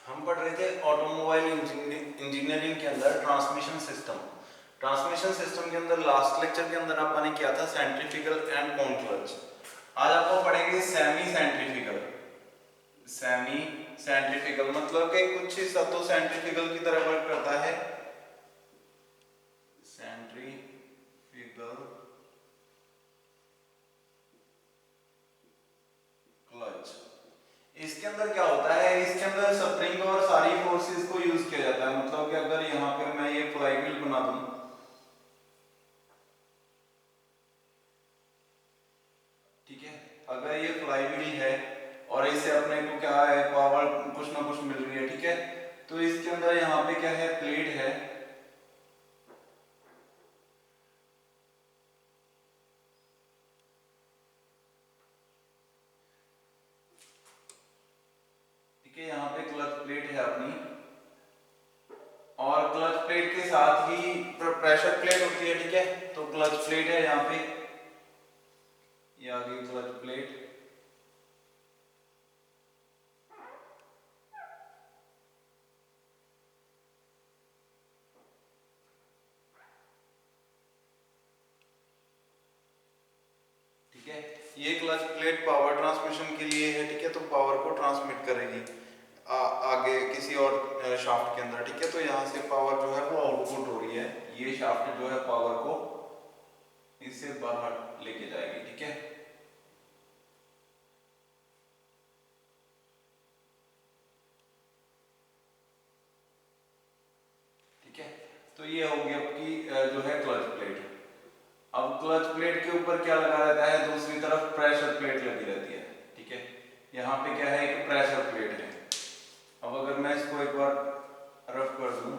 हम पढ़ रहे थे ऑटोमोबाइल इंजीनियरिंग के अंदर ट्रांसमिशन सिस्टम। ट्रांसमिशन सिस्टम के अंदर लास्ट लेक्चर के अंदर आपने किया था सेंट्रीफ्यूगल एंड कॉन क्लच। आज आपको पढ़ेंगे सेमी सेंट्रीफ्यूगल। सेमी सेंट्रीफ्यूगल मतलब कि कुछ हिस्सा तो सेंट्रीफ्यूगल की तरह वर्क करता है। सेंट्रीफ्यूगल क्लच, इसके अंदर क्या होता है, इसके अंदर स्प्रिंग और सारी फोर्सेस को यूज किया जाता है। मतलब कि अगर यहाँ पे मैं ये फ्लाईव्हील बना दूं, ठीक है, अगर ये फ्लाईव्हील है और इससे अपने को क्या है, पावर कुछ ना कुछ मिल रही है, ठीक है, तो इसके अंदर यहाँ पे क्या है, प्लेट है, ठीक है, यहाँ पे क्लच प्लेट है अपनी, और क्लच प्लेट के साथ ही प्रेशर प्लेट होती है, ठीक है, तो क्लच प्लेट है यहाँ पे, ये आ गई क्लच प्लेट। ठीक है, ये क्लच प्लेट पावर ट्रांसमिशन के लिए है, ठीक है, तो पावर को ट्रांसमिट करेगी आगे किसी और शाफ्ट के अंदर, ठीक है, तो यहाँ से पावर जो है वो आउटपुट हो रही है, ये शाफ्ट जो है पावर को इससे बाहर लेके जाएगी, ठीक है। ठीक है, तो ये होगी आपकी जो है क्लच प्लेट। अब क्लच प्लेट के ऊपर क्या लगा रहता है, दूसरी तरफ प्रेशर प्लेट लगी रहती है, ठीक है, यहाँ पे क्या है, एक प्रेशर प्लेट है। अब अगर मैं इसको एक बार रफ कर दूं,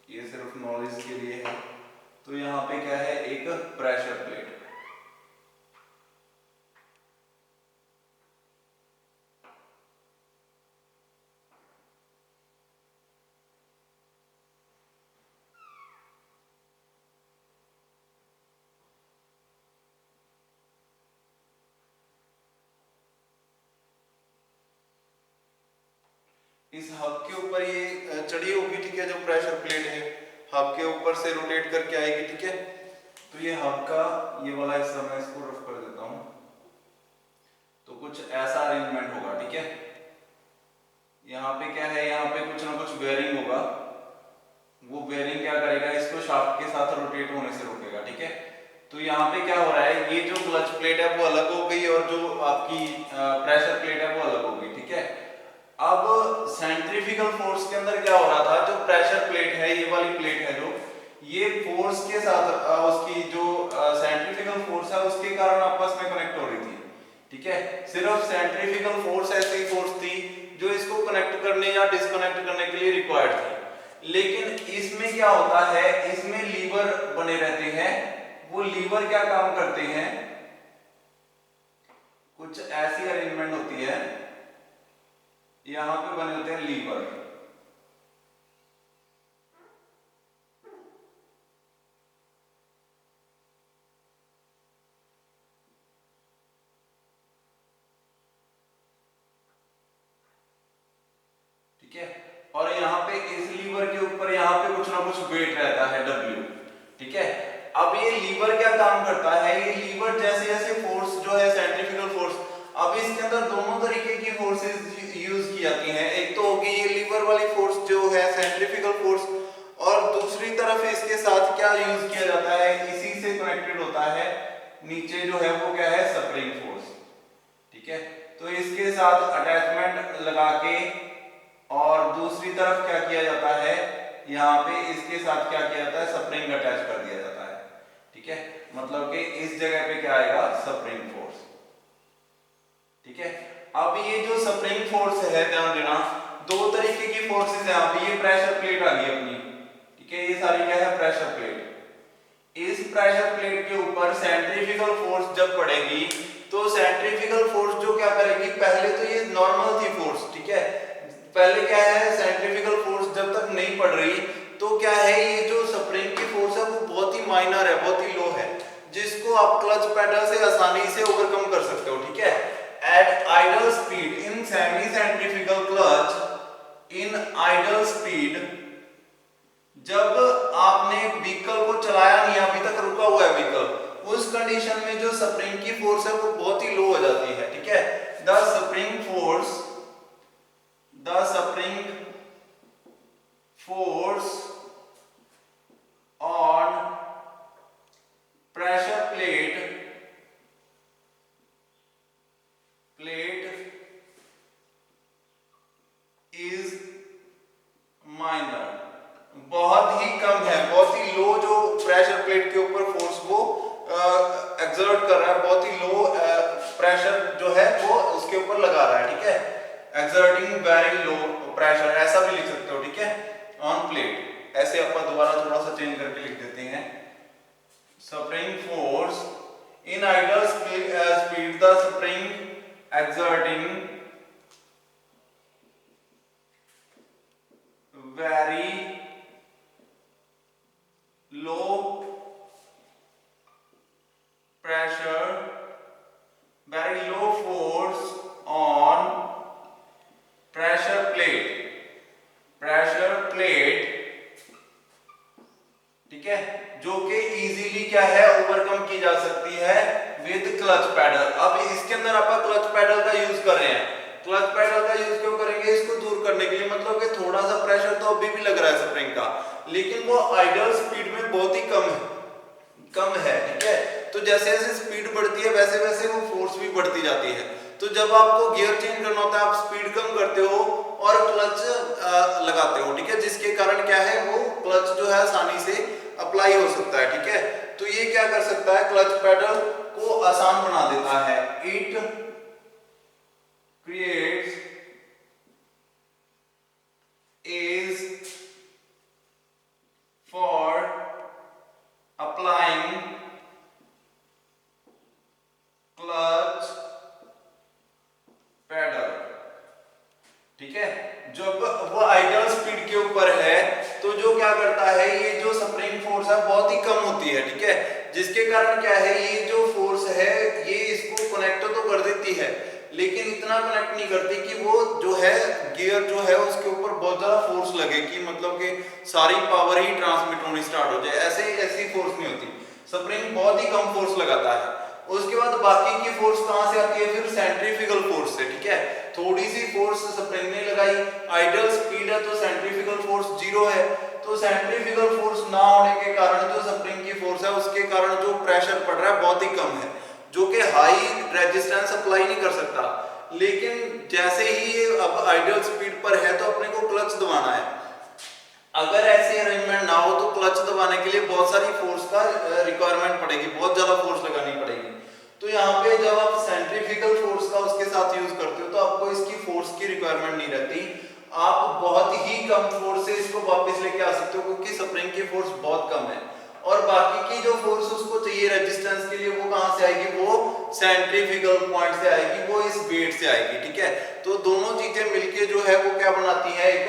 ये सिर्फ नॉलेज के लिए है, तो यहाँ पे क्या है, एक प्रेशर प्लेट। इस हब के ऊपर ये चढ़ी होगी, ठीक है, जो प्रेशर प्लेट है हब के ऊपर से रोटेट करके आएगी, ठीक है, तो ये हब का ये वाला हिस्सा मैं इसको रफ कर देता हूं, तो कुछ ऐसा अरेंजमेंट होगा, ठीक है। यहाँ पे क्या है, यहाँ पे कुछ ना कुछ बेयरिंग होगा, वो बेयरिंग क्या करेगा, इसको शाफ्ट के साथ रोटेट होने से रोकेगा, ठीक है। तो यहाँ पे क्या हो रहा है, ये जो क्लच प्लेट है वो अलग हो गई और जो आपकी प्रेशर प्लेट है वो अलग हो गई, ठीक है। अब सेंट्रीफ्यूगल फोर्स के अंदर क्या हो रहा था, जो प्रेशर प्लेट है, ये वाली प्लेट है जो, ये फोर्स के साथ उसकी जो सेंट्रीफ्यूगल फोर्स है उसके कारण आपस में कनेक्ट हो रही थी, ठीक है। सिर्फ सेंट्रीफ्यूगल फोर्स ऐसी फोर्स थी जो इसको कनेक्ट करने या डिस्कनेक्ट करने के लिए रिक्वायर्ड थी। लेकिन इसमें क्या होता है, इसमें लीवर बने रहते हैं। वो लीवर क्या काम करते हैं, कुछ ऐसी अरेंजमेंट होती है, यहां पे बने होते हैं लीवर, ठीक है, और यहाँ पे इस लीवर के ऊपर यहाँ पे कुछ ना कुछ वेट रहता है W, ठीक है। अब ये लीवर क्या काम करता है, ये लीवर जैसे जैसे फोर्स जो है सेंट्रीफ्यूगल फोर्स, अब इसके अंदर दोनों तरीके की फोर्सेस यूज की जाती हैं। एक तो होगी ये लीवर वाली फोर्स जो है सेंट्रीफ्यूगल फोर्स, और दूसरी तरफ इसके साथ क्या यूज किया जाता है, इसी से कनेक्टेड होता है नीचे जो है वो क्या है, स्प्रिंग फोर्स, ठीक है। तो इसके साथ अटैचमेंट लगा के और दूसरी तरफ क्या किया जाता है, यहाँ पे इसके साथ क्या किया जाता है, स्प्रिंग अटैच कर दिया जाता है, ठीक है। मतलब कि इस जगह पे क्या आएगा, स्प्रिंग फोर्स, ठीक है। अब ये जो स्प्रिंग फोर्स है, ध्यान देना, दो तरीके की फोर्सेस है। यहाँ पे ये प्रेशर प्लेट आ गई अपनी, ठीक है, ये सारी क्या है, प्रेशर प्लेट। इस प्रेशर प्लेट के ऊपर सेंट्रीफ्यूगल फोर्स जब पड़ेगी, तो सेंट्रीफ्यूगल फोर्स जो क्या करेगी, पहले तो ये नॉर्मल थी फोर्स, ठीक है, पहले क्या है, सेंट्रीफ्यूगल फोर्स जब तक नहीं पड़ रही तो क्या है, ये जो स्प्रिंग की फोर्स है वो बहुत ही माइनर है, बहुत ही लो है, जिसको आप क्लच पेडल से आसानी से ओवरकम कर सकते हो, ठीक है। At idle speed in semi centrifugal clutch, in spring force on pressure plate is minor, बहुत ही कम है, बहुत ही लो जो प्रेशर प्लेट के ऊपर फोर्स वो एक्सर्ट कर रहा है, बहुत ही लो प्रेशर जो है वो उसके ऊपर लगा रहा है, ठीक है, एक्सर्टिंग वेरी लो प्रेशर, ऐसा भी लिख सकते हो, ठीक है, ऑन प्लेट। ऐसे अपन दोबारा थोड़ा सा चेंज करके लिख देते हैं, spring force in idle speed the spring exerting very low pressure, very low force on pressure plate, ठीक है, जो कि इजीली क्या है ओवरकम की जा सकती है विद क्लच पेडल। अब इसके अंदर आप क्लच पेडल का यूज कर रहे हैं, क्लच पेडल का यूज क्यों करेंगे, इसको दूर करने के लिए, मतलब कि थोड़ा सा प्रेशर तो अभी भी लग रहा है स्प्रिंग का, लेकिन वो आइडल स्पीड में बहुत ही कम है, ठीक है, तो जैसे जैसे स्पीड बढ़ती है वैसे वैसे वो फोर्स भी बढ़ती जाती है। तो जब आपको गियर चेंज करना होता है आप स्पीड कम करते हो और क्लच लगाते हो, ठीक है, जिसके कारण क्या है वो क्लच जो है आसानी से अप्लाई हो सकता है, ठीक है। तो ये क्या कर सकता है, क्लच पेडल को आसान बना देता है, it creates is for applying clutch pedal, ठीक है, जब वो आइडल स्पीड के ऊपर है तो जो क्या करता है, ये जो स्प्रिंग फोर्स है बहुत ही कम होती है, ठीक है, जिसके कारण क्या है, ये जो फोर्स है ये इसको कनेक्ट तो कर देती है लेकिन इतना कनेक्ट नहीं करती कि वो जो है गियर जो है उसके ऊपर बहुत ज्यादा फोर्स लगे कि मतलब कि सारी पावर ही ट्रांसमिट होनी स्टार्ट हो जाए, ऐसी फोर्स नहीं होती, स्प्रिंग बहुत ही कम फोर्स लगाता है। उसके बाद बाकी की फोर्स कहां से आती है, फिर सेंट्रीफ्यूगल फोर्स से, ठीक है, थोड़ी सी फोर्स स्प्रिंग ने लगाई, आइडल स्पीड है तो सेंट्रीफ्यूगल फोर्स 0 है, तो सेंट्रीफ्यूगल फोर्स ना होने के कारण जो स्प्रिंग की फोर्स है उसके कारण जो प्रेशर पड़ रहा है बहुत ही कम है, जो कि हाई रेजिस्टेंस अप्लाई नहीं कर सकता। लेकिन जैसे ही ये अब आइडल स्पीड पर है तो अपने को क्लच दबाना है, अगर ऐसे अरेंजमेंट ना हो तो क्लच दबाने के लिए बहुत सारी फोर्स का रिक्वायरमेंट पड़ेगी, बहुत ज्यादा फोर्स लगानी पड़ेगी। तो यहाँ पे जब आप सेंट्रीफ्यूगल फोर्स का उसके साथ यूज करते हो तो आपको इसकी फोर्स की रिक्वायरमेंट नहीं रहती, आप बहुत ही कम फोर्स से इसको वापस लेके आ सकते हो क्योंकि स्प्रिंग की फोर्स बहुत कम है, और बाकी की जो फोर्स उसको चाहिए रेजिस्टेंस के लिए वो कहां से आएगी, वो सेंट्रीफ्यूगल पॉइंट से आएगी, वो इस वेट से आएगी, ठीक है। तो दोनों चीजें मिलके जो है वो क्या बनाती है, एक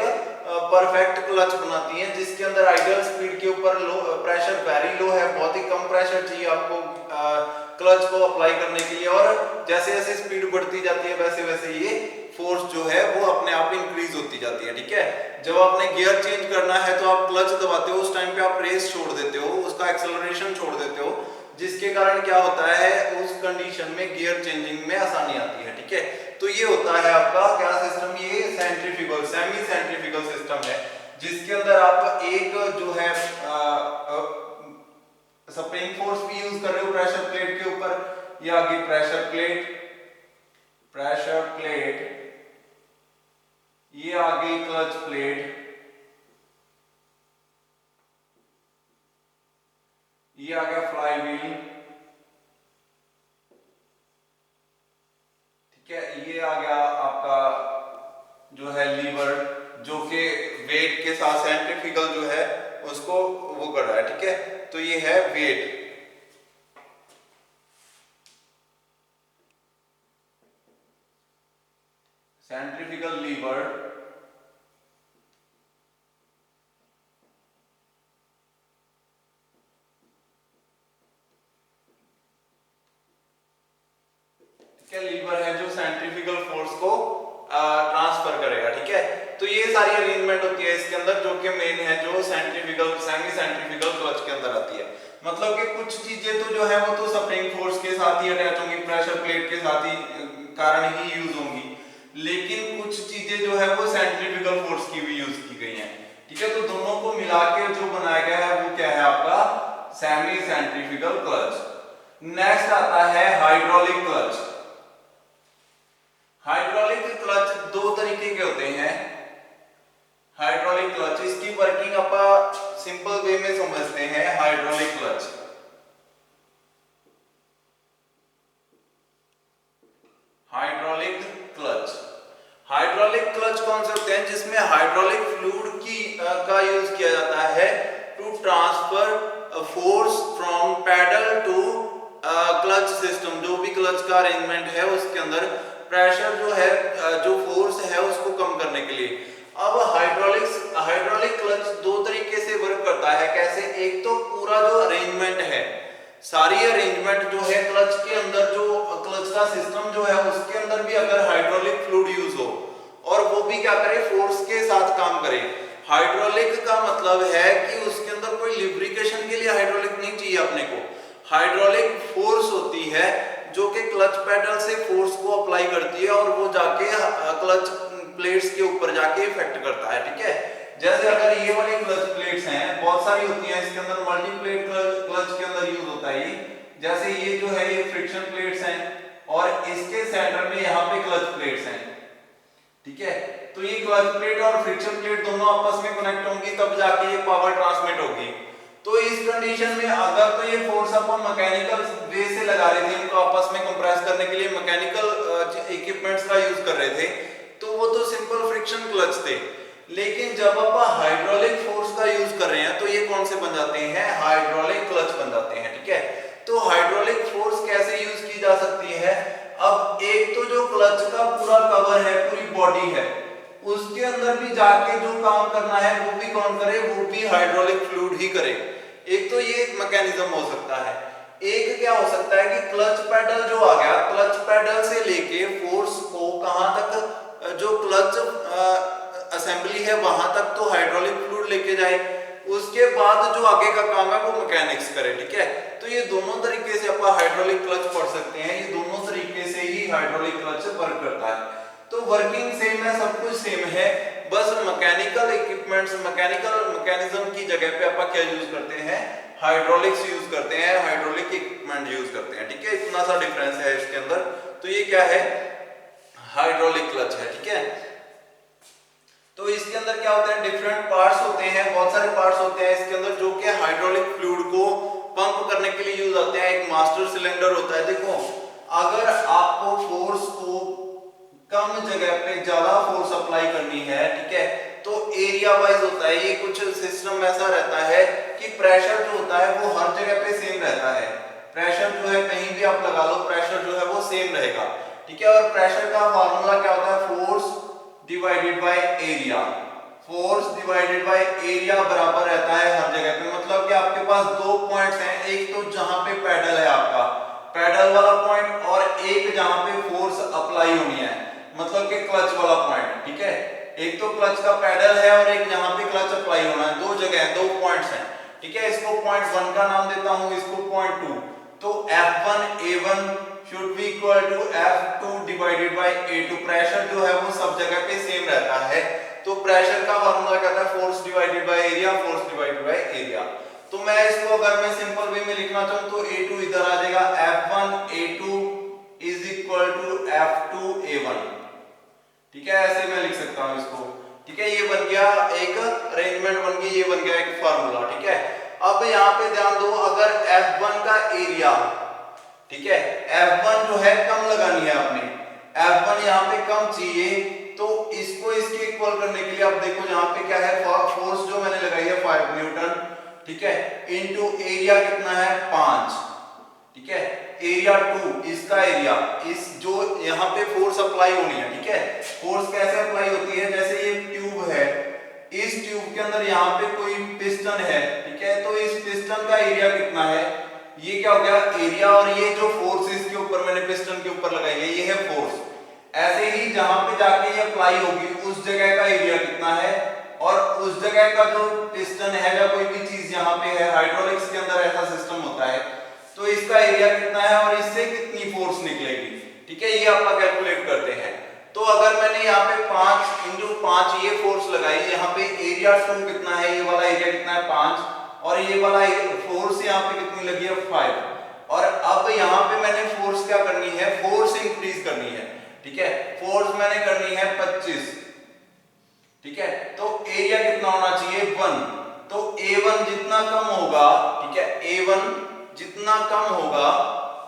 परफेक्ट क्लच बनाती हैं, जिसके अंदर आइडल स्पीड के ऊपर लो प्रेशर वेरी लो है, बहुत ही कम प्रेशर चाहिए आपको क्लच को अप्लाई करने के लिए, और जैसे जैसे स्पीड बढ़ती जाती है वैसे वैसे ये फोर्स जो है वो अपने आप इंक्रीज होती जाती है, ठीक है। जब आपने गियर चेंज करना है तो आप क्लच दबाते हो, उस टाइम पे आप रेस छोड़ देते हो, उसका एक्सेलरेशन छोड़ देते हो, जिसके कारण क्या होता है उस कंडीशन में गियर चेंजिंग में आसानी आती है, ठीक है। तो ये होता है आपका क्या सिस्टम, ये सेंट्रीफ्यूगल सेमी सेंट्रीफ्यूगल सिस्टम है, जिसके अंदर आप एक जो है स्प्रिंग फोर्स भी यूज कर रहे हो प्रेशर प्लेट के ऊपर, ये आगे प्रेशर प्लेट, ये आगे क्लच प्लेट, ये आ गया फ्लाई व्हील, ठीक है, ये आ गया आपका जो है लीवर, जो कि वेट के साथ सेंट्रीफ्यूगल जो है उसको वो कर रहा है, ठीक है। तो ये है वेट, सेंट्रीफ्यूगल लीवर, लीवर है जो सेंट्रीफ्यूगल फोर्स को ट्रांसफर करेगा, ठीक है। तो ये सारी अरेंजमेंट होती है इसके अंदर, जो कि मेन है जो सेंट्रीफ्यूगल सेमी सेंट्रीफ्यूगल क्लच के अंदर आती है। मतलब कि कुछ चीजें तो जो है वो तो स्प्रिंग फोर्स के साथ ही अटैच होंगी, प्रेशर प्लेट के साथ ही कारण ही यूज होंगी, लेकिन कुछ चीजें जो है वो सेंट्रीफ्यूगल फोर्स की भी यूज की गई हैं। ठीक है, तो दोनों को मिला के जो बनाया गया है वो क्या है आपका सेमी सेंट्रीफ्यूगल क्लच। नेक्स्ट आता है हाइड्रोलिक क्लच। हाइड्रोलिक क्लच दो तरीके के होते हैं। हाइड्रोलिक क्लच, इसकी वर्किंग अपन सिंपल वे में समझते हैं। Hydraulic clutch, hydraulic clutch, hydraulic clutch कौन से होते हैं जिसमें हाइड्रोलिक फ्लूइड की का यूज किया जाता है to transfer force from pedal to clutch system. जो भी क्लच का अरेंजमेंट है उसके अंदर प्रेशर जो है जो फोर्स है उसको कम करने के लिए। अब हाइड्रोलिक क्लच दो तरीके से वर्क करता है। कैसे? एक तो पूरा जो अरेंजमेंट है, सारी अरेंजमेंट जो है क्लच के अंदर, जो क्लच का सिस्टम जो है उसके अंदर भी अगर हाइड्रोलिक फ्लूइड यूज हो और वो भी क्या करे, फोर्स के साथ काम करे। हाइड्रोलिक का मतलब है कि उसके अंदर कोई लिब्रिकेशन के लिए हाइड्रोलिक नहीं चाहिए अपने को। हाइड्रोलिक फोर्स होती है जो कि क्लच पेडल से फोर्स को अप्लाई करती है और वो जाके क्लच प्लेट्स के ऊपर जाके इफेक्ट करता है। ठीक है, जैसे अगर ये वाली क्लच प्लेट्स हैं, बहुत सारी होती हैं, इसके अंदर मल्टी प्लेट क्लच के अंदर यूज होता है। जैसे ये जो है ये फ्रिक्शन प्लेट्स हैं और इसके सेंटर में यहाँ पे क्लच प्लेट्स हैं। ठीक है, तो ये क्लच प्लेट और फ्रिक्शन प्लेट दोनों आपस में कनेक्ट होंगी तब जाके ये पावर ट्रांसमिट होगी। तो इस कंडीशन में अगर तो ये फोर्स अपन मैकेनिकल वे से लगा रहे थे, इनको आपस में कंप्रेस करने के लिए मैकेनिकल इक्विपमेंट्स का यूज कर रहे थे, तो वो तो सिंपल फ्रिक्शन क्लच थे। लेकिन जब अपन हाइड्रोलिक फोर्स का यूज कर रहे हैं तो ये कौन से बन जाते हैं? हाइड्रोलिक क्लच बन जाते हैं। ठीक है, तो हाइड्रोलिक फोर्स कैसे यूज की जा सकती है? अब एक तो जो क्लच का पूरा कवर है, पूरी बॉडी है, उसके अंदर भी जाके जो काम करना है वो भी कौन करे? वो भी हाइड्रोलिक फ्लूइड ही करे। एक तो ये मैकेनिज्म हो सकता है। एक क्या हो सकता है कि क्लच पेडल जो आ गया, क्लच पेडल से लेके फोर्स को कहां तक, जो क्लच असेंबली है वहां तक तो हाइड्रोलिक फ्लूइड लेके जाए, उसके बाद जो आगे का काम है वो मैकेनिक्स करे। ठीक है, तो ये दोनों तरीके से अपन हाइड्रोलिक क्लच पढ़ सकते हैं। ये दोनों तरीके से ही हाइड्रोलिक क्लच वर्क करता है। तो वर्किंग सेम है, सब कुछ सेम है, बस मैकेनिकल इक्विपमेंट्स, मैकेनिज्म की जगह पे अपन क्या यूज करते हैं? हाइड्रोलिक्स यूज करते हैं, हाइड्रोलिक इक्विपमेंट यूज करते हैं। ठीक है, इतना सा डिफरेंस है इसके अंदर। तो ये क्या है? हाइड्रोलिक क्लच है। ठीक है, तो इसके अंदर क्या होता है? डिफरेंट पार्ट्स होते हैं, बहुत सारे पार्ट्स होते हैं इसके अंदर जो कि हाइड्रोलिक फ्लूइड को पंप करने के लिए यूज होते हैं। एक मास्टर सिलेंडर होता है। देखो, अगर आपको फोर्स को कम जगह पे ज्यादा फोर्स अप्लाई करनी है, ठीक है, तो एरिया वाइज होता है। ये कुछ सिस्टम ऐसा रहता है कि प्रेशर जो होता है वो हर जगह पे सेम रहता है। प्रेशर जो है कहीं भी आप लगा लो, प्रेशर जो है वो सेम रहेगा। ठीक है, और प्रेशर का फार्मूला क्या होता है? Force divided by area. Force divided by area बराबर रहता है हर जगह पे। मतलब कि आपके पास दो पॉइंट्स हैं, एक तो जहां पे पैडल है आपका, पैडल वाला पॉइंट, और एक जहां पे फोर्स अप्लाई होनी है, मतलब कि क्लच वाला पॉइंट। ठीक है, एक तो क्लच का पैडल है और एक जहां पे क्लच अप्लाई होना है। दो जगह है, दो पॉइंट्स हैं। ठीक है, इसको पॉइंट 1 का नाम देता हूं, इसको पॉइंट 2। तो F1 A1 should be equal to F2 divided by A2। Pressure जो है वो सब जगह पे सेम रहता है। तो प्रेशर का फार्मूला क्या था? Force divided by area, force divided by area. तो मैं इसको अगर मैं सिंपल वे में लिखना चाहूं तो A2 इधर आ जाएगा, F1 A2 is equal to F2 A1। ठीक है, ऐसे मैं लिख सकता हूं इसको। ठीक है, ये बन गया एक अरेंजमेंट, बन गई, ये बन गया एक फार्मूला। ठीक है, अब यहाँ पे ध्यान दो, अगर F1 का एरिया, ठीक है, F1 जो है कम लगानी है आपने, F1 यहाँ पे कम चाहिए, तो इसको इसके इक्वल करने के लिए आप देखो यहाँ पे क्या है? फोर्स जो मैंने लगाई है 5 न्यूटन, ठीक है, इनटू एरिया कितना है? 5। ठीक है, एरिया 2, इसका एरिया, इस जो यहाँ पे फोर्स अप्लाई होनी है। ठीक है, फोर्स कैसे अप्लाई होती है? जैसे ये ट्यूब है, इस ट्यूब के अंदर यहाँ पे कोई पिस्टन है। ठीक है, तो इस पिस्टन का एरिया कितना है? ये क्या हो गया? एरिया, और ये जो फोर्स इसके ऊपर मैंने पिस्टन के ऊपर लगाई है, ये है फोर्स। ऐसे ही जहां पे जाके ये अप्लाई होगी उस जगह का एरिया कितना है, और उस जगह का जो पिस्टन है या कोई भी चीज यहाँ पे है, हाइड्रोलिक्स के अंदर ऐसा सिस्टम होता है, तो इसका एरिया कितना है और इससे कितनी फोर्स निकलेगी। ठीक है, ये आप कैलकुलेट करते हैं। तो अगर मैंने यहाँ पे 5 × 5 ये फोर्स लगाई, यहाँ पे एरिया 2 कितना है, ये वाला एरिया कितना है 5, और ये वाला फोर्स यहाँ पे कितनी लगी है 5। और अब यहाँ पे मैंने फोर्स क्या करनी है, फोर्स इंक्रीज करनी है, ठीक है। फोर्स मैंने करनी है 25, ठीक है। तो एरिया कितना होना चाहिए 1, तो A1 जितना कम होगा, ठीक है, A1 जितना कम होगा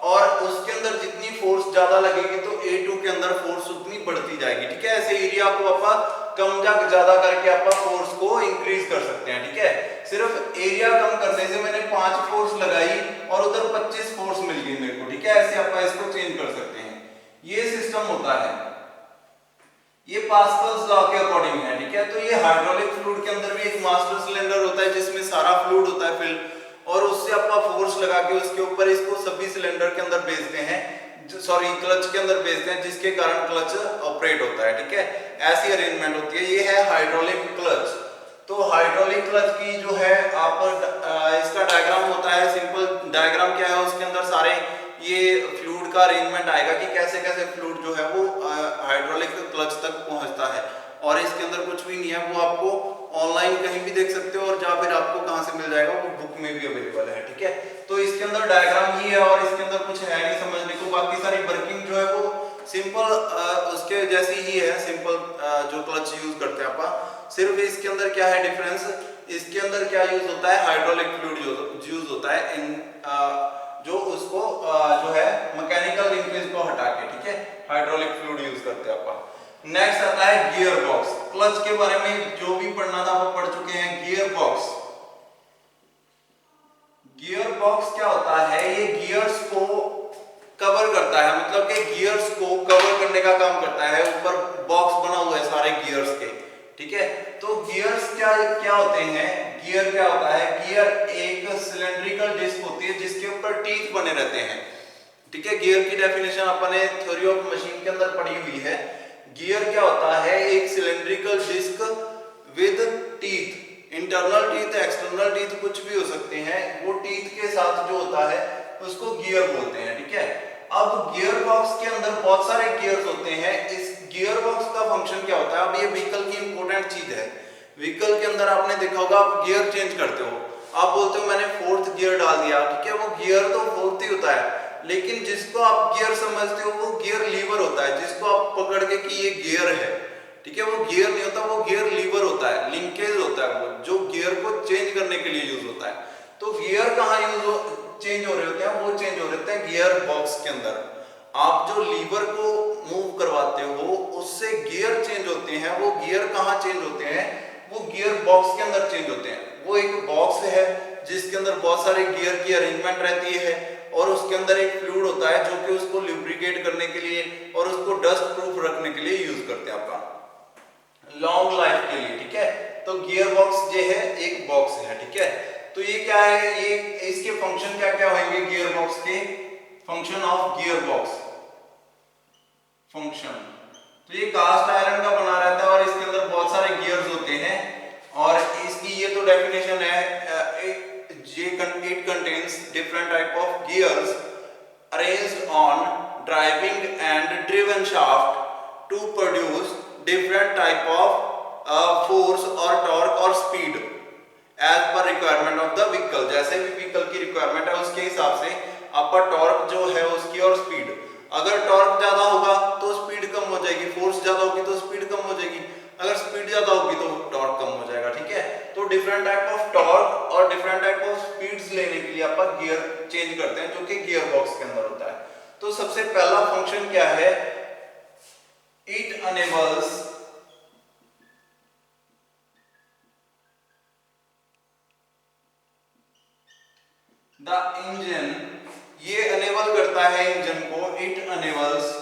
और उसके अंदर जितनी फोर्स ज्यादा लगेगी तो A2 के अंदर फोर्स उतनी बढ़ती जाएगी, ठीक है। ऐसे एरिया को आप कम या ज्यादा करके आप फोर्स को इंक्रीज कर सकते हैं, ठीक है। सिर्फ एरिया कम करने से मैंने 5 फोर्स लगाई और उधर 25 फोर्स मिल गई मेरे को, ठीक है। ऐसे आप इसको चेंज कर सकते हैं, ये सिस्टम होता है, ये पास्कल्स लॉ के अकॉर्डिंग है, ठीक है। तो ये हाइड्रोलिक फ्लूइड के अंदर भी एक मास्टर सिलेंडर होता है जिसमें सारा फ्लूइड होता है फिल, और उससे आप फोर्स लगा के उसके ऊपर इसको सभी सिलेंडर के अंदर भेजते हैं, सॉरी क्लच के अंदर भेजते हैं, जिसके कारण क्लच ऑपरेट होता है, ठीक है। ऐसी अरेंजमेंट होती है, ये है हाइड्रोलिक क्लच। तो हाइड्रोलिक क्लच की जो है आप इसका डायग्राम होता है, सिंपल डायग्राम क्या है, उसके अंदर सारे ये फ्लूइड का अरेंजमेंट आएगा कि कैसे कैसे फ्लूइड जो है वो हाइड्रोलिक क्लच तक पहुंचता है, और इसके अंदर कुछ भी नहीं है, वो आपको ऑनलाइन कहीं भी देख सकते हो, और या फिर आपको कहां से मिल जाएगा, वो बुक में भी अवेलेबल है, ठीक है। तो इसके अंदर डायग्राम ही है और इसके अंदर कुछ है नहीं समझने को, बाकी सारी वर्किंग जो है वो सिंपल उसके जैसी ही है, सिंपल जो क्लच यूज करते हैं आप। सिर्फ इसके अंदर क्या है डिफरेंस, इसके अंदर क्या यूज होता है, हाइड्रोलिक फ्लूइड यूज होता है इन जो उसको जो है मैकेनिकल लिंकेज को हटा के, ठीक है, हाइड्रोलिक फ्लूइड यूज करते हैं आप। नेक्स्ट आता है गियर बॉक्स। क्लच के बारे में जो भी पढ़ना था वो पढ़ चुके हैं। गियर बॉक्स, गियर बॉक्स क्या होता है, ये गियर्स को कवर करता है, मतलब कि गियर्स को कवर करने का काम करता है, ऊपर बॉक्स बना हुआ है सारे गियर्स के, ठीक है। तो गियर्स क्या क्या होते हैं, गियर क्या होता है, गियर एक सिलेंड्रिकल डिस्क होती है जिसके ऊपर टीथ बने रहते हैं, ठीक है। गियर की डेफिनेशन अपने थ्योरी ऑफ मशीन के अंदर पढ़ी हुई है। गियर क्या होता है, एक cylindrical disc with teeth, internal teeth external teeth कुछ भी हो सकते हैं, वो टीथ के साथ जो होता है उसको गियर बोलते हैं, ठीक है। अब गियर बॉक्स के अंदर बहुत सारे गियर्स होते हैं। इस गियर बॉक्स का फंक्शन क्या होता है, अब ये व्हीकल की इंपॉर्टेंट चीज है। व्हीकल के अंदर आपने देखा होगा आप गियर चेंज करते हो, आप बोलते हो मैंने 4th गियर डाल दिया, ठीक है, वो गियर तो 4th ही होता है, लेकिन जिसको आप गियर समझते हो वो गियर लीवर होता है, जिसको आप पकड़ के कि ये गियर है, ठीक है, वो गियर नहीं होता, वो गियर लीवर होता है, लिंकेज होता है, वो जो गियर को चेंज करने के लिए यूज होता है। तो गियर कहाँ चेंज हो रहे होते हैं, वो चेंज हो रहे होते हैं गियर बॉक्स के अंदर। आप जो लीवर को मूव करवाते हो उससे गियर चेंज होते हैं, वो गियर कहाँ चेंज होते हैं, वो गियर बॉक्स के अंदर चेंज होते हैं। वो एक बॉक्स है जिसके अंदर बहुत सारे गियर की अरेंजमेंट रहती है, और उसके अंदर एक फ्लूइड होता है जो कि उसको लुब्रिकेट करने के लिए और उसको डस्ट प्रूफ रखने के लिए यूज करते हैं आपका लॉन्ग लाइफ के लिए, ठीक है। तो गियर बॉक्स जो है एक बॉक्स है, ठीक है। तो ये क्या है, ये इसके फंक्शन क्या क्या होंगे, गियर बॉक्स के function of gear box function. तो ये कास्ट आयरन का बना रहता है और इसके अंदर बहुत सारे गियर्स होते हैं, और इसकी ये तो डेफिनेशन है, it contains different type of gears arranged on driving and driven shaft to produce different type of force or torque or speed as per requirement of the vehicle। जैसे भी व्हीकल की रिक्वायरमेंट है उसके हिसाब से आपका torque जो है उसकी और स्पीड, अगर टॉर्क ज्यादा होगा तो स्पीड कम हो जाएगी, फोर्स ज्यादा होगी तो स्पीड कम हो जाएगी, अगर स्पीड ज्यादा होगी तो टॉर्क कम हो जाएगा, ठीक है। तो डिफरेंट टाइप ऑफ टॉर्क और डिफरेंट टाइप ऑफ स्पीड्स लेने के लिए आप गियर चेंज करते हैं, जो कि गियर बॉक्स के अंदर होता है। तो सबसे पहला फंक्शन क्या है, इट अनेबल्स द इंजन, ये अनेबल करता है इंजन को, it enables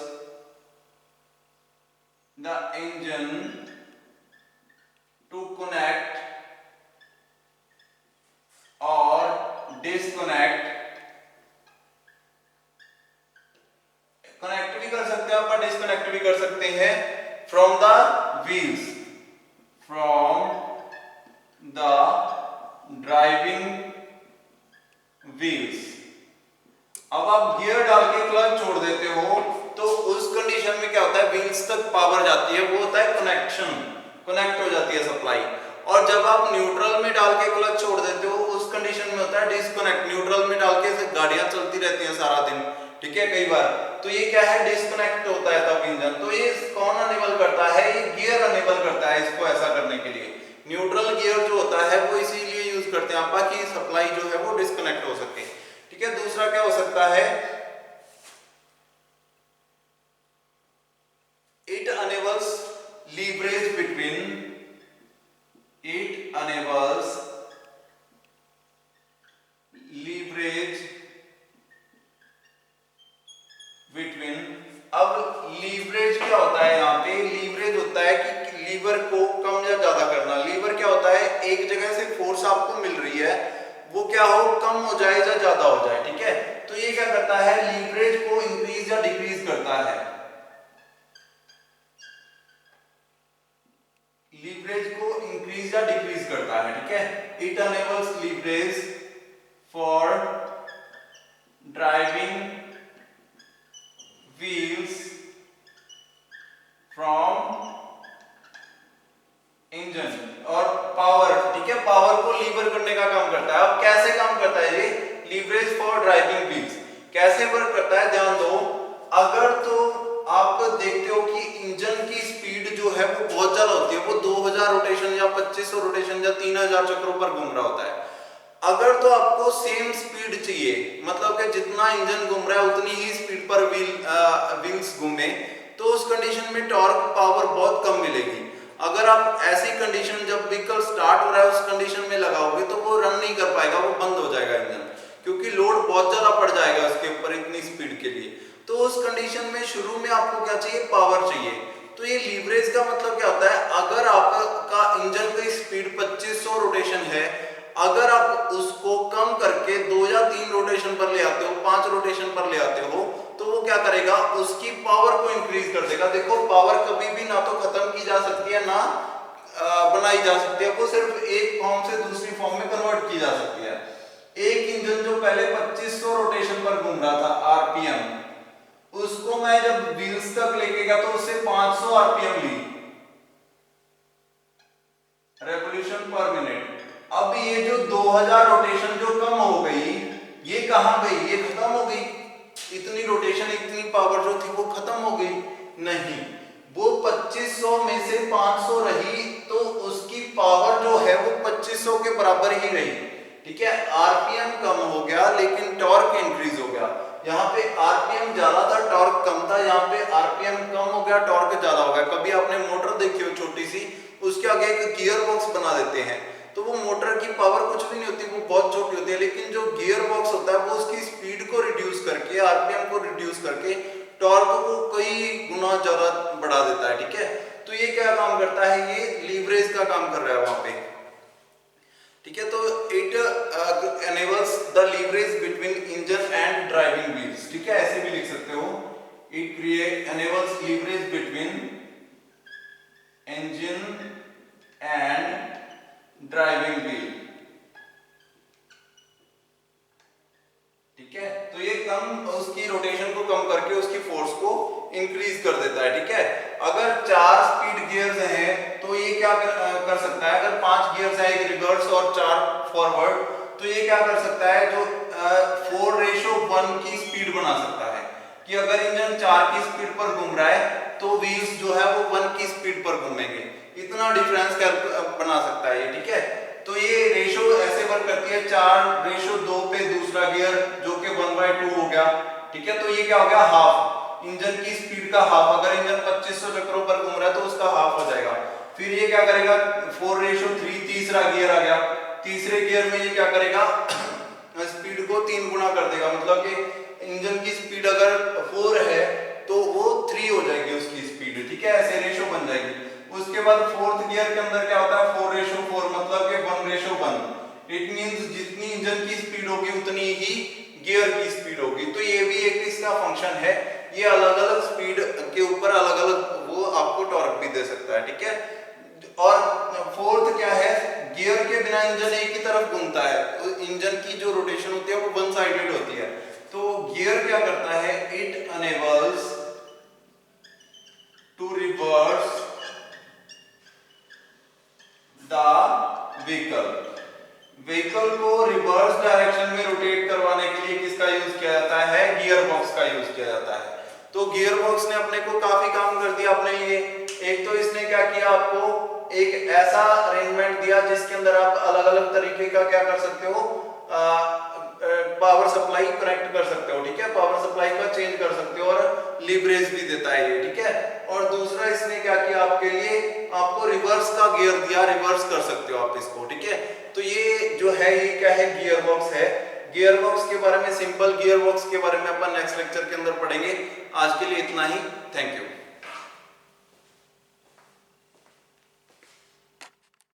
the engine to connect और डिस्कनेक्ट, कनेक्ट भी कर सकते हैं आप, डिस्कनेक्ट भी कर सकते हैं, from the wheels, from the driving wheels. अब आप गियर डाल के क्लच छोड़ देते हो तो उस कंडीशन में क्या होता है, व्हील्स तक पावर सप्लाई। और जब आप न्यूट्रल में डाल के क्लच छोड़ देते हो उस कंडीशन में होता है डिस्कनेक्ट। न्यूट्रल में डाल के गाड़ियां चलती रहती हैं सारा दिन, ठीक है, कई बार, तो ये क्या है, डिस्कनेक्ट होता है तब इंजन। तो ये कौन अनेबल करता है, ये गियर अनेबल करता है इसको ऐसा करने के लिए। न्यूट्रल गियर जो होता है वो इसीलिए यूज करते हैं आप, ताकि सप्लाई जो है वो डिस्कनेक्ट हो सके, ठीक है। दूसरा क्या हो सकता है, it enables leverage between अब लीवरेज क्या होता है, यहाँ पे लीवरेज होता है कि लीवर को कम या ज्यादा करना। लीवर क्या होता है, एक जगह से फोर्स आपको मिल रही है, वो क्या हो, कम हो जाए या ज्यादा हो जाए, ठीक है। तो ये क्या करता है, लीवरेज को इंक्रीज या डिक्रीज करता है, लीवरेज को इंक्रीज या डिक्रीज करता है, ठीक है। It enables leverage for driving wheels from engine और पावर, ठीक है, पावर को लीवर करने का काम करता है। अब कैसे काम करता है ये लीवरेज फॉर ड्राइविंग व्हील्स, कैसे वर्क करता है, ध्यान दो। अगर तो आप देखते हो कि इंजन की स्पीड जो है वो बहुत ज्यादा होती है, वो 2000 रोटेशन या 2500 रोटेशन या 3000 चक्रों पर घूम रहा होता है। अगर तो आपको सेम स्पीड चाहिए, मतलब कि जितना इंजन घूम रहा है उतनी ही स्पीड पर व्हील्स घूमे, तो उस कंडीशन में टॉर्क पावर बहुत कम मिलेगी। अगर आप ऐसी कंडीशन, जब व्हीकल स्टार्ट हो रहा है उस कंडीशन में लगाओगे तो वो रन नहीं कर पाएगा, वो बंद हो जाएगा इंजन, क्योंकि लोड बहुत ज्यादा पड़ जाएगा उसके ऊपर इतनी स्पीड के लिए। तो उस कंडीशन में शुरू में आपको क्या चाहिए, पावर चाहिए। तो ये लीवरेज का मतलब क्या होता है, अगर आपका इंजन की स्पीड 2500 रोटेशन है, अगर आप उसको कम करके 2 या 3 रोटेशन पर ले आते हो, 5 रोटेशन पर ले आते हो, तो वो क्या करेगा, उसकी पावर को इंक्रीज कर देगा। देखो पावर कभी भी ना तो खत्म की जा सकती है ना बनाई जा सकती है, वो सिर्फ एक फॉर्म से दूसरी फॉर्म में कन्वर्ट की जा सकती है। एक इंजन जो पहले 2500 रोटेशन पर घूम रहा था आरपीएम, उसको मैं जब व्हील्स तक लेके गया तो उससे 500 आरपीएम ली, रेवोल्यूशन पर मिनट। अब ये जो 2000 रोटेशन जो कम हो गई, ये कहां गई, ये खत्म हो गई, इतनी रोटेशन इतनी पावर जो थी वो खत्म हो गई, नहीं, वो 2500 में से 500 रही, तो उसकी पावर जो है वो 2500 के बराबर ही रही, ठीक है। आरपीएम कम हो गया लेकिन टॉर्क इंक्रीज हो गया। यहाँ पे आरपीएम ज्यादा था, टॉर्क कम था, यहाँ पे आरपीएम कम हो गया, टॉर्क ज्यादा हो गया। कभी आपने मोटर देखी हो छोटी सी, उसके आगे एक गियर बॉक्स बना देते हैं, तो वो मोटर की पावर कुछ भी नहीं होती, वो बहुत छोटी होती है, लेकिन जो गियर बॉक्स होता है वो उसकी स्पीड को रिड्यूस करके, आरपीएम को रिड्यूस करके टॉर्क को कई गुना ज्यादा बढ़ा देता है, ठीक है। तो ये क्या काम करता है, ये लीवरेज का काम कर रहा है वहां पे, ठीक है। तो it enables the leverage between engine and driving wheels, ठीक है, ऐसे भी लिख सकते हो, it enables leverage between engine and driving wheel, ठीक है। तो ये कम, उसकी रोटेशन को कम करके उसकी फोर्स को इंक्रीज कर देता है, ठीक है। अगर 4 स्पीड गियर्स हैं तो ये क्या कर सकता है, अगर 5 गियर्स हैं, एक रिवर्स और 4 फॉरवर्ड, तो ये क्या कर सकता है, जो 4:1 की स्पीड बना सकता है, कि अगर इंजन 4 की स्पीड पर घूम रहा है तो व्हील्स जो है वो 1 की स्पीड पर घूमेंगे। इतना डिफरेंस बना सकता है ये, ठीक है। तो ये रेशो ऐसे वर्क करती है, 4:2 पे दूसरा गियर जो कि 1/2 हो गया, ठीक है। तो ये क्या हो गया, हाफ, इंजन की स्पीड का हाफ। अगर इंजन 2500 चक्रों पर घूम रहा है तो उसका हाफ हो जाएगा। फिर ये क्या करेगा, 4:3, तीसरा गियर आ गया, तीसरे गियर में ये क्या करेगा, स्पीड को 3 गुना कर देगा, मतलब कि इंजन की स्पीड अगर 4 है तो वो 3 हो जाएगी उसकी स्पीड, ठीक है, ऐसे रेशो बन जाएगी। उसके बाद फोर्थ गियर के अंदर क्या होता है, 4:4, मतलब कि 1:1। इट मींस जितनी इंजन की स्पीड होगी उतनी ही गियर की स्पीड होगी। तो ये भी एक इसका फंक्शन है, ये अलग अलग स्पीड के ऊपर अलग अलग वो आपको टॉर्क भी दे सकता है, ठीक है। और फोर्थ क्या है, गियर के बिना इंजन एक ही तरफ घूमता है, तो इंजन की जो रोटेशन होती है वो वन साइडेड होती है। तो गियर क्या करता है, it enables to reverse the vehicle. Vehicle को रिवर्स डायरेक्शन में रोटेट करवाने के लिए किसका यूज किया जाता है? गियर बॉक्स का यूज किया जाता है। तो गियर बॉक्स ने अपने को काफी काम कर दिया अपने लिए। एक तो इसने क्या किया, आपको एक ऐसा अरेंजमेंट दिया जिसके अंदर आप अलग अलग तरीके का क्या कर सकते हो, पावर सप्लाई कनेक्ट कर सकते हो, ठीक है, पावर सप्लाई का चेंज कर सकते हो और लीवरेज भी देता है ये, ठीक है। और दूसरा इसने क्या किया आपके लिए, आपको रिवर्स का गियर दिया, रिवर्स कर सकते हो आप इसको, ठीक है। तो ये जो है ये क्या है, गियर बॉक्स है। गियर बॉक्स के बारे में, सिंपल गियर बॉक्स के बारे में अपन नेक्स्ट लेक्चर के अंदर पढ़ेंगे। आज के लिए इतना ही, थैंक यू।